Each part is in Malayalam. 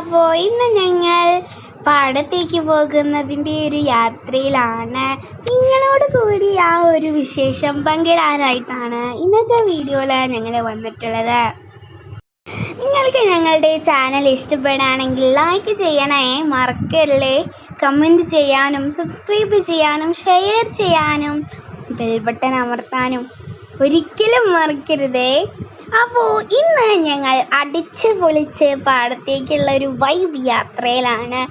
അപ്പോൾ ഇന്ന് ഞങ്ങൾ പാടത്തേക്ക് പോകുന്നതിൻ്റെ ഒരു യാത്രയിലാണ്. നിങ്ങളോട് കൂടി ആ ഒരു വിശേഷം പങ്കിടാനായിട്ടാണ് ഇന്നത്തെ വീഡിയോയിൽ ഞങ്ങൾ വന്നിട്ടുള്ളത്. നിങ്ങൾക്ക് ഞങ്ങളുടെ ചാനൽ ഇഷ്ടപ്പെടുകയാണെങ്കിൽ ലൈക്ക് ചെയ്യണേ, മറക്കല്ലേ. കമൻറ്റ് ചെയ്യാനും സബ്സ്ക്രൈബ് ചെയ്യാനും ഷെയർ ചെയ്യാനും ബെൽ ബട്ടൺ അമർത്താനും ഒരിക്കലും മറക്കരുതേ. അപ്പോൾ ഇന്ന് ഞങ്ങൾ അടിച്ച് പൊളിച്ച് പാടത്തേക്കുള്ള ഒരു വൈബ് യാത്രയിലാണ്.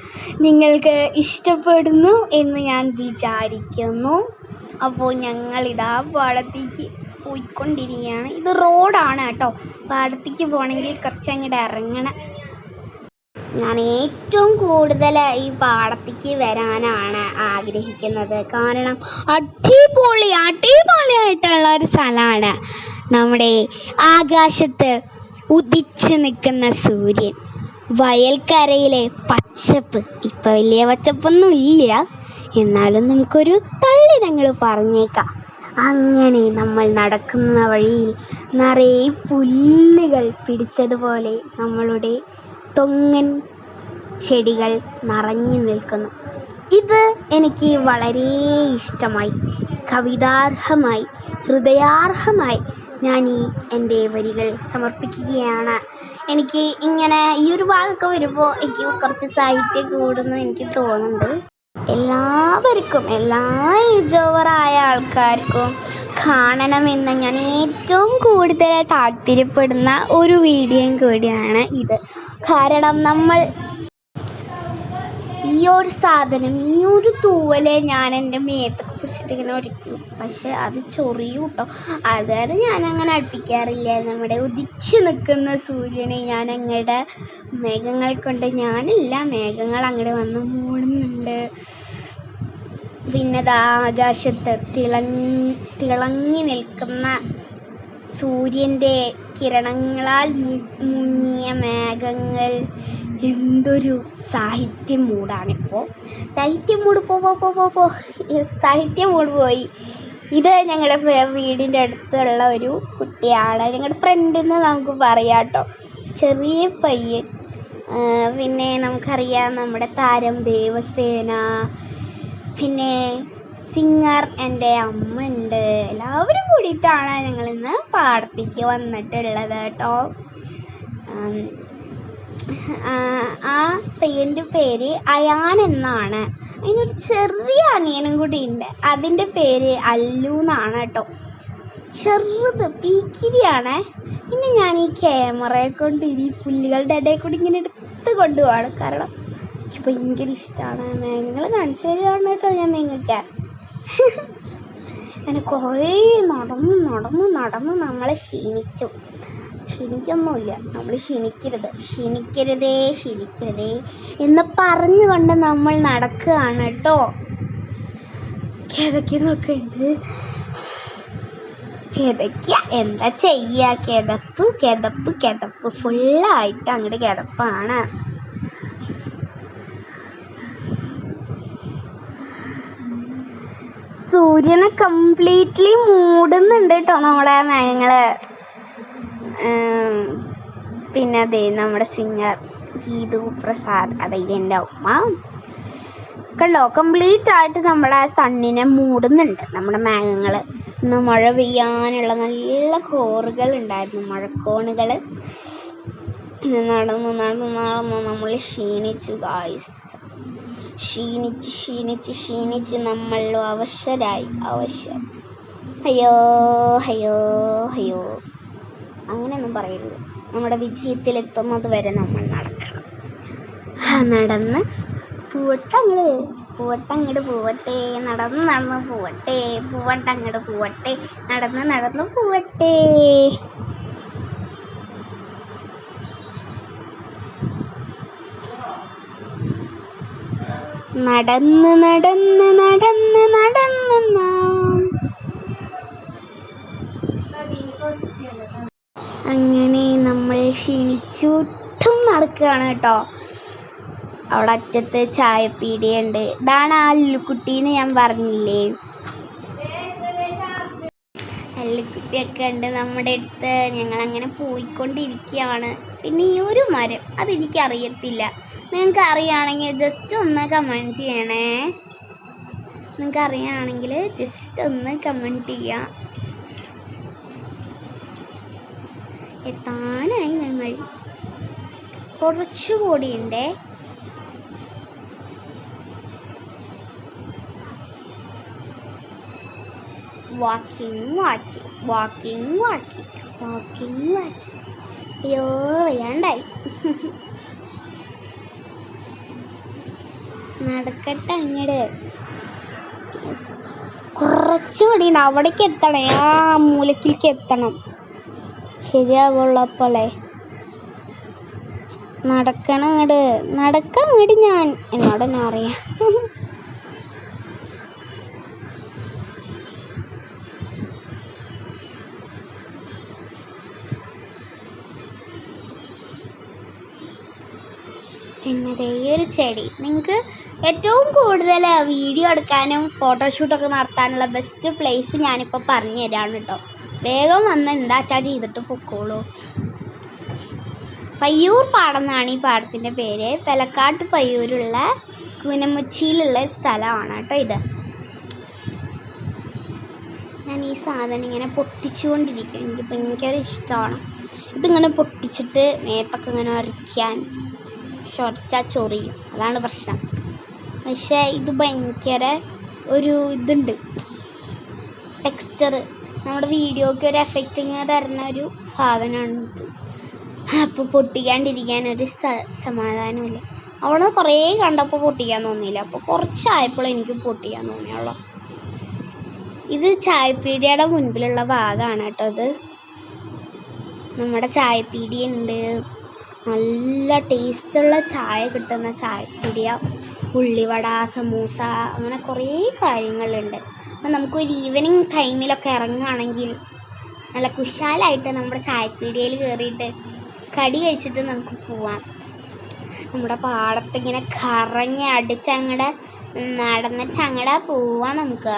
നിങ്ങൾക്ക് ഇഷ്ടപ്പെടുന്നു എന്ന് ഞാൻ വിചാരിക്കുന്നു. അപ്പോൾ ഞങ്ങളിതാ പാടത്തേക്ക് പോയിക്കൊണ്ടിരിക്കുകയാണ്. ഇത് റോഡാണ് കേട്ടോ. പാടത്തേക്ക് പോകണമെങ്കിൽ കുറച്ചങ്ങോട്ട് ഇറങ്ങണം. ഞാൻ ഏറ്റവും കൂടുതൽ ഈ പാടത്തേക്ക് വരാനാണ് ആഗ്രഹിക്കുന്നത്. കാരണം അടിപൊളിയായിട്ടുള്ള ഒരു സ്ഥലമാണ്. നമ്മുടെ ആകാശത്ത് ഉദിച്ച് നിൽക്കുന്ന സൂര്യൻ, വയൽക്കരയിലെ പച്ചപ്പ്. ഇപ്പം വലിയ പച്ചപ്പൊന്നും ഇല്ല, എന്നാലും നമുക്കൊരു തള്ളി ഞങ്ങൾ പറഞ്ഞേക്കാം. അങ്ങനെ നമ്മൾ നടക്കുന്ന വഴിയിൽ നിറയെ പുല്ലുകൾ പിടിച്ചതുപോലെ നമ്മളുടെ തൊങ്ങൻ ചെടികൾ നിറഞ്ഞു നിൽക്കുന്നു. ഇത് എനിക്ക് വളരെ ഇഷ്ടമായി, കവിതാർഹമായി, ഹൃദയാർഹമായി ഞാൻ എൻ്റെ വരികൾ സമർപ്പിക്കുകയാണ്. എനിക്ക് ഇങ്ങനെ ഈ ഒരു ഭാഗമൊക്കെ വരുമ്പോൾ എനിക്ക് കുറച്ച് സാഹിത്യം കൂടുന്നു എനിക്ക് തോന്നുന്നുണ്ട്. എല്ലാവർക്കും, എല്ലാ ഏജ് ഓവറായ ആൾക്കാർക്കും കാണണമെന്ന് ഞാൻ ഏറ്റവും കൂടുതൽ താല്പര്യപ്പെടുന്ന ഒരു വീഡിയോയും കൂടിയാണ് ഇത്. കാരണം നമ്മൾ ഈ ഒരു സാധനം, ഈ ഒരു തൂവല് ഞാൻ എൻ്റെ മേത്തൊക്കെ പിടിച്ചിട്ട് ഇങ്ങനെ ഒരിക്കും, പക്ഷെ അത് ചൊറിയും കേട്ടോ. അതാണ് ഞാൻ അങ്ങനെ അടുപ്പിക്കാറില്ല. നമ്മുടെ ഉദിച്ച് നിൽക്കുന്ന സൂര്യനെ ഞാൻ അങ്ങയുടെ മേഘങ്ങൾ കൊണ്ട്, ഞാനില്ല, മേഘങ്ങൾ അങ്ങോട്ട് വന്ന് മൂടുന്നുണ്ട്. പിന്നെ ആകാശത്ത് തിളങ്ങി നിൽക്കുന്ന സൂര്യൻ്റെ കിരണങ്ങളാൽ മുങ്ങിയ മേഘങ്ങൾ. എന്തൊരു സാഹിത്യം മൂടാണിപ്പോൾ. സാഹിത്യം മൂട് സാഹിത്യം മൂട് പോയി. ഇത് ഞങ്ങളുടെ വീടിൻ്റെ അടുത്തുള്ള ഒരു കുട്ടിയാണ്, ഞങ്ങളുടെ ഫ്രണ്ടെന്ന് നമുക്ക് പറയാം കേട്ടോ. ചെറിയ പയ്യൻ. പിന്നെ നമുക്കറിയാം നമ്മുടെ താരം ദേവസേന, പിന്നെ സിംഗർ എൻ്റെ അമ്മ ഉണ്ട്. എല്ലാവരും കൂടിയിട്ടാണ് ഞങ്ങളിന്ന് പാടത്തേക്ക് വന്നിട്ടുള്ളത് കേട്ടോ. ആ പയ്യൻ്റെ പേര് അയാൻ എന്നാണ്. അതിനൊരു ചെറിയ അനിയനും കൂടി ഉണ്ട്, അതിൻ്റെ പേര് അല്ലു എന്നാണ് കേട്ടോ. ചെറുത് പീക്കിരിയാണ്. പിന്നെ ഞാൻ ഈ ക്യാമറയെ കൊണ്ട് ഈ പുല്ലുകളുടെ ഇടയിൽ കൂടി ഇങ്ങനെ എടുത്ത് കൊണ്ടുപോവാണ്. കാരണം എനിക്ക് ഭയങ്കര ഇഷ്ടമാണ്. മേഘങ്ങൾ കാണിച്ചു തരികയാണ് കേട്ടോ ഞാൻ നിങ്ങൾക്ക്. അങ്ങനെ കുറേ നടന്ന് നമ്മളെ ക്ഷീണിക്കൊന്നുമില്ല. നമ്മൾ ക്ഷീണിക്കരുതേ എന്ന് പറഞ്ഞുകൊണ്ട് നമ്മൾ നടക്കുകയാണ് കേട്ടോ. കിതയ്ക്കുന്നൊക്കെ ഉണ്ട്. എന്താ ചെയ്യുക, കിതപ്പ് ഫുള്ളായിട്ട് അങ്ങോട്ട് കിതപ്പാണ്. സൂര്യനെ കംപ്ലീറ്റ്ലി മൂടുന്നുണ്ട് കേട്ടോ നമ്മളെ മേഘങ്ങള്. പിന്നെ അതെ നമ്മുടെ സിംഗർ ഗീതു പ്രസാദ്, അതായത് എൻ്റെ ഉമ്മ കണ്ടോ, കംപ്ലീറ്റ് ആയിട്ട് നമ്മുടെ സണ്ണിനെ മൂടുന്നുണ്ട് നമ്മുടെ മേഘങ്ങൾ. ഇന്ന് മഴ പെയ്യാനുള്ള നല്ല കോറുകൾ ഉണ്ടായിരുന്നു, മഴക്കോണുകൾ. നടന്നു നമ്മൾ ക്ഷീണിച്ചു ഗായ്സ്. ക്ഷീണിച്ച് നമ്മൾ അവശരായി. അയ്യോ അങ്ങനെയൊന്നും പറയരുത്. നമ്മുടെ വിജയത്തിലെത്തുന്നത് വരെ നമ്മൾ നടക്കണം. നടന്ന് പൂവട്ടങ്ങോട്ട് പോവട്ടെ, നടന്ന് പോവട്ടെ, പൂവട്ടങ്ങോട്ട് പോവട്ടെ, നടന്ന് പോവട്ടെ. നടന്ന് അങ്ങനെ നമ്മൾ ക്ഷീണിച്ചുട്ടും നടക്കുകയാണ് കേട്ടോ. അവിടെ അറ്റത്ത് ചായപ്പീടിയുണ്ട്. ഇതാണ് ആ അല്ലുക്കുട്ടീന്ന് ഞാൻ പറഞ്ഞില്ലേ. അല്ലുക്കുട്ടിയൊക്കെ ഉണ്ട് നമ്മുടെ അടുത്ത്. ഞങ്ങളങ്ങനെ പോയിക്കൊണ്ടിരിക്കുകയാണ്. പിന്നെ ഈ ഒരു മരം അതെനിക്കറിയത്തില്ല. നിങ്ങൾക്ക് അറിയുകയാണെങ്കിൽ ജസ്റ്റ് ഒന്ന് കമൻറ്റ് ചെയ്യണേ. നിങ്ങൾക്ക് അറിയുകയാണെങ്കിൽ ജസ്റ്റ് ഒന്ന് കമൻറ്റ് ചെയ്യാം. എത്താനായി ഞങ്ങൾ, കുറച്ചുകൂടിയുണ്ടേ. വാക്കിംഗ്. അയ്യോ വേണ്ടായി. നടക്കട്ടെ അങ്ങട്. കുറച്ചുകൂടി ഉണ്ട്, അവിടേക്ക് എത്തണേ, ആ മൂലക്കിലേക്ക് എത്തണം. ശരിയാവുള്ളപ്പോളേ നടക്കണം അങ്ങട്, നടക്കാൻ അങ്ങോട്ട്. ഞാൻ എന്നോട് തന്നെ അറിയാം. എന്നതേ ഒരു ചെടി. നിങ്ങൾക്ക് ഏറ്റവും കൂടുതൽ വീഡിയോ എടുക്കാനും ഫോട്ടോഷൂട്ടൊക്കെ നടത്താനുള്ള ബെസ്റ്റ് പ്ലേസ് ഞാനിപ്പോൾ പറഞ്ഞു തരാണ് കേട്ടോ. വേഗം വന്ന് എന്താച്ചാ ചെയ്തിട്ട് പൊക്കോളൂ. പയ്യൂർ പാടം എന്നാണ് ഈ പാടത്തിൻ്റെ പേര്. തലക്കാട്ട് പയ്യൂരുള്ള കുനമുച്ചിയിലുള്ള ഒരു സ്ഥലമാണ് കേട്ടോ ഇത്. ഞാൻ ഈ സാധനം ഇങ്ങനെ പൊട്ടിച്ചുകൊണ്ടിരിക്കും, എനിക്ക് ഭയങ്കര ഇഷ്ടമാണ്. ഇതിങ്ങനെ പൊട്ടിച്ചിട്ട് മേത്തൊക്കെ ഇങ്ങനെ ഉരയ്ക്കാൻ. ഉരച്ചാൽ ചൊറിയും, അതാണ് പ്രശ്നം. പക്ഷേ ഇത് ഭയങ്കര ഒരു ഇതുണ്ട്, ടെക്സ്ചർ. നമ്മുടെ വീഡിയോയ്ക്ക് ഒരു എഫക്റ്റ് ഇങ്ങനെ തരുന്ന ഒരു സാധനമാണ് ഇത്. അപ്പോൾ പൊട്ടിക്കാണ്ടിരിക്കാൻ ഒരു സമാധാനമില്ല. അവിടെ കുറേ കണ്ടപ്പോൾ പൊട്ടിക്കാൻ തോന്നിയില്ല, അപ്പോൾ കുറച്ചായപ്പോൾ എനിക്ക് പൊട്ടിക്കാൻ തോന്നിയുള്ളൂ. ഇത് ചായപ്പീടിയുടെ മുൻപിലുള്ള ഭാഗമാണ് കേട്ടോ. ഇത് നമ്മുടെ ചായപ്പീടിയ ഉണ്ട്, നല്ല ടേസ്റ്റുള്ള ചായ കിട്ടുന്ന ചായപ്പീടിയ. ഉള്ളിവട, സമൂസ, അങ്ങനെ കുറേ കാര്യങ്ങളുണ്ട്. അപ്പം നമുക്കൊരു ഈവനിങ് ടൈമിലൊക്കെ ഇറങ്ങുകയാണെങ്കിൽ നല്ല കുശാലായിട്ട് നമ്മുടെ ചായപ്പീടിയയിൽ കയറിയിട്ട് കടി കഴിച്ചിട്ട് നമുക്ക് പോവാം. നമ്മുടെ പാടത്തിങ്ങനെ കറങ്ങി അടിച്ചങ്ങടെ നടന്നിട്ട് അങ്ങടെ പോവാം. നമുക്ക്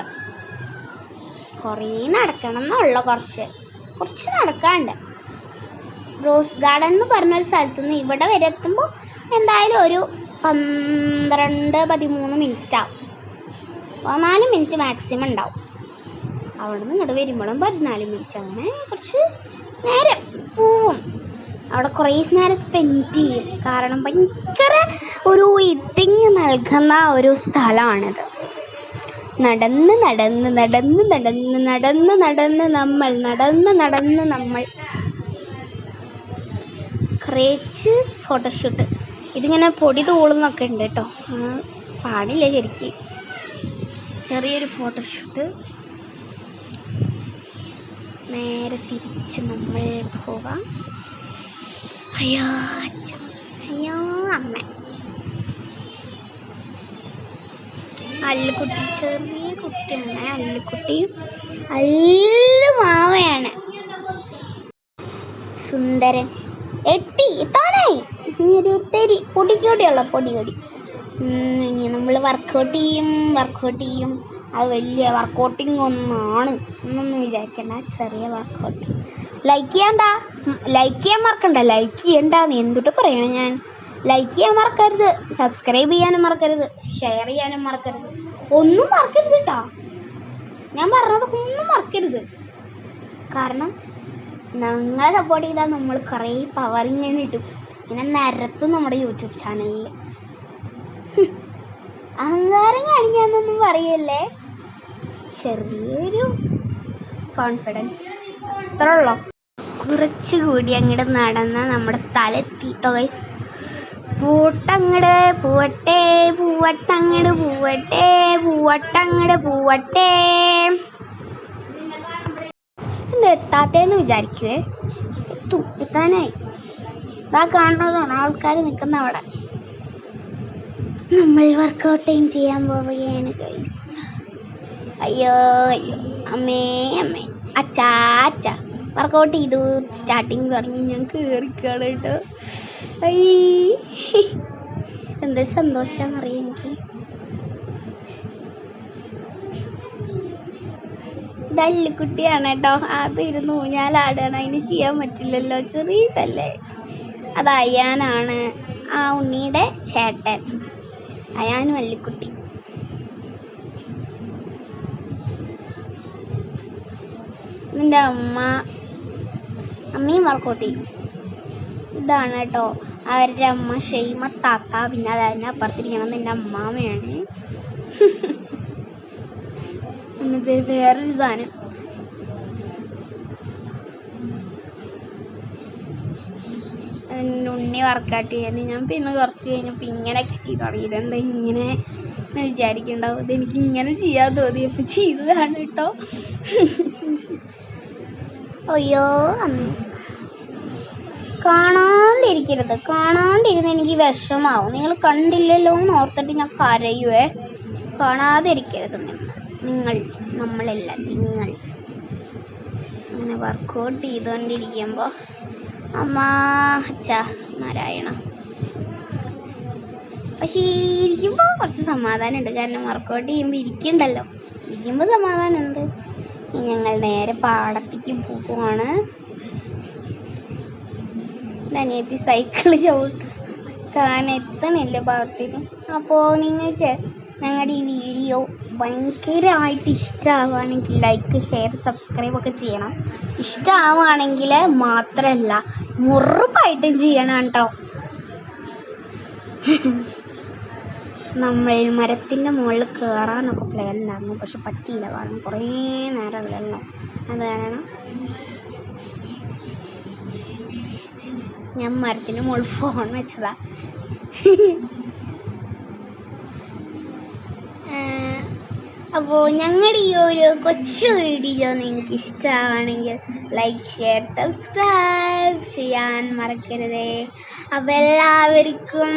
കുറേ നടക്കണം എന്നുള്ള, കുറച്ച് നടക്കാണ്ട്. റോസ് ഗാർഡൻ എന്ന് പറഞ്ഞൊരു സ്ഥലത്ത് നിന്ന് ഇവിടെ വരെ എത്തുമ്പോൾ എന്തായാലും ഒരു 12-13 മിനിറ്റ് ആവും. 14 മിനിറ്റ് മാക്സിമം ഉണ്ടാവും. അവിടെ നിന്ന് ഇങ്ങോട്ട് വരുമ്പോഴും 14 മിനിറ്റ്. അങ്ങനെ കുറച്ച് നേരം പോവും. അവിടെ കുറേ നേരം സ്പെൻഡ് ചെയ്യും. കാരണം ഭയങ്കര ഒരു ഇതിങ് നൽകുന്ന ഒരു സ്ഥലമാണിത്. നടന്ന് നമ്മൾ കുറച്ച് ഫോട്ടോഷൂട്ട്. ഇതിങ്ങനെ പൊടി തോളുന്നൊക്കെ ഉണ്ട് കേട്ടോ, പാടില്ല ശരിക്ക്. ചെറിയൊരു ഫോട്ടോഷൂട്ട്. നേരെ തിരിച്ച് നമ്മൾ പോവാം. അയ്യോ അമ്മ. അല്ലുക്കുട്ടി, ചെറിയ കുട്ടിയാണ് അല്ലുക്കുട്ടി. മാവയാണ് സുന്ദരൻ. എത്താനായി. ഒരു പൊടിക്കൊടി. ഇനി നമ്മൾ വർക്കൗട്ട് ചെയ്യും. അത് വലിയ വർക്കൗട്ടിങ് എന്നൊന്നും വിചാരിക്കണ്ട, ചെറിയ വർക്കൗട്ട്. ലൈക്ക് ചെയ്യാൻ മറക്കണ്ട. ലൈക്ക് ചെയ്യണ്ടെന്ന് എന്തുട്ട് പറയണം ഞാൻ. ലൈക്ക് ചെയ്യാൻ മറക്കരുത്, സബ്സ്ക്രൈബ് ചെയ്യാനും മറക്കരുത്, ഷെയർ ചെയ്യാനും മറക്കരുത്. ഒന്നും മറക്കരുത് കേട്ടോ, ഞാൻ പറഞ്ഞതൊക്കെ ഒന്നും മറക്കരുത്. കാരണം നിങ്ങളെ സപ്പോർട്ട് ചെയ്താൽ നമ്മൾ കുറേ പവർ ഇങ്ങനെ കിട്ടും. ഇങ്ങനെ നിരത്തും നമ്മുടെ യൂട്യൂബ് ചാനലിൽ. അഹങ്കാരം കാണിക്കാന്നൊന്നും പറയല്ലേ, ചെറിയൊരു കോൺഫിഡൻസ് അത്ര ഉള്ളൂ. കുറച്ചുകൂടി അങ്ങോട്ട് നടന്ന നമ്മുടെ സ്ഥലം എത്തിട്ടോ ഗൈസ്. പൂവട്ടെ. എന്ത് എത്താത്തേന്ന് വിചാരിക്കുവേ. എത്താനായി. ഇതാ കാണുന്നതാണ് ആൾക്കാർ നിൽക്കുന്ന അവിടെ. നമ്മൾ വർക്കൗട്ടും ചെയ്യാൻ പോവുകയാണ് ഗൈസ്. അയ്യോ അമ്മേ അച്ഛ വർക്കൗട്ട് ചെയ്തു. സ്റ്റാർട്ടിങ് തുടങ്ങി ഞാൻ കയറിക്കാണ് കേട്ടോ. എന്തൊരു സന്തോഷാന്നറിയാം എനിക്ക്. ഇതല്ലുക്കുട്ടിയാണ് കേട്ടോ. അത് ഇരുന്ന് ഊഞ്ഞാലാടാണ്, അതിന് ചെയ്യാൻ പറ്റില്ലല്ലോ, ചെറിയതല്ലേ. അത് അയാനാണ്, ആ ഉണ്ണിയുടെ ചേട്ടൻ അയാനും അല്ലിക്കുട്ടി. നിന്റെ അമ്മയും വർക്കൗട്ടിയും. ഇതാണ് കേട്ടോ അവരുടെ അമ്മ ഷെയ്മ താത്ത. പിന്നെ അതന്നെ അപ്പുറത്തിരിക്കണം നിന്റെ അമ്മാമ്മയാണ്. എന്നിട്ട് വേറൊരു സാധനം, ഉണ്ണി വർക്കൗട്ട് ചെയ്യാൻ ഞാൻ പിന്നെ കുറച്ച് കഴിഞ്ഞപ്പോൾ ഇങ്ങനെയൊക്കെ ചെയ്തു തുടങ്ങി. ഇതെന്താ ഇങ്ങനെ വിചാരിക്കണ്ടാവും, ഇതെനിക്ക് ഇങ്ങനെ ചെയ്യാൻ തോന്നിയപ്പോൾ ചെയ്തതാണ് കേട്ടോ. അയ്യോ കാണാണ്ടിരുന്ന് എനിക്ക് വിഷമാവും. നിങ്ങൾ കണ്ടില്ലല്ലോ എന്ന് ഓർത്തിട്ട് ഞാൻ കരയുവേ. കാണാതിരിക്കരുത് നമ്മളല്ല നിങ്ങൾ. അങ്ങനെ വർക്കൗട്ട് ചെയ്തുകൊണ്ടിരിക്കുമ്പോൾ അച്ഛാ നാരായണ. പക്ഷേ ഇരിക്കുമ്പോൾ കുറച്ച് സമാധാനമുണ്ട്, കാരണം വർക്കൗട്ട് ചെയ്യുമ്പോൾ ഇരിക്കുമ്പോൾ സമാധാനമുണ്ട്. ഞങ്ങൾ നേരെ പാടത്തേക്ക് പോവുകയാണ്. അനിയത്തി സൈക്കിള് ചവിട്ടാൻ എത്തണില്ല പാടത്തിന്. അപ്പോൾ നിങ്ങൾക്ക് ഞങ്ങളുടെ ഈ വീഡിയോ ഭയങ്കരമായിട്ട് ഇഷ്ടമാവുകയാണെങ്കിൽ ലൈക്ക്, ഷെയർ, സബ്സ്ക്രൈബ് ഒക്കെ ചെയ്യണം. ഇഷ്ടമാവുകയാണെങ്കിൽ മാത്രമല്ല ഉറപ്പായിട്ടും ചെയ്യണം കേട്ടോ. നമ്മൾ മരത്തിൻ്റെ മുകളിൽ കയറാനൊക്കെ പ്ലാൻ ഉണ്ടായിരുന്നു, പക്ഷെ പറ്റിയില്ല. കാരണം കുറേ നേരം വെള്ളം. അത് കാരണം ഞാൻ മരത്തിൻ്റെ മുകളിൽ ഫോൺ വെച്ചതാ. അപ്പോൾ ഞങ്ങളുടെ ഈ ഒരു കൊച്ചു വീഡിയോ നിങ്ങൾക്ക് ഇഷ്ടമാണെങ്കിൽ ലൈക്ക്, ഷെയർ, സബ്സ്ക്രൈബ് ചെയ്യാൻ മറക്കരുതേ. അപ്പോൾ എല്ലാവർക്കും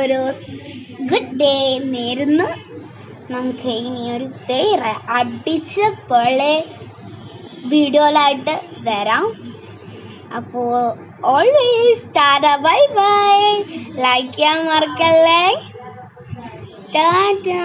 ഒരു ഗുഡ് ഡേ നേരുന്നു. നമുക്ക് ഇനി ഒരു വേറെ അടിച്ച പൊളി വീഡിയോയിലായിട്ട് വരാം. അപ്പോൾ always tata bye bye. Like ചെയ്യാൻ മറക്കല്ലേ. ടാറ്റാ.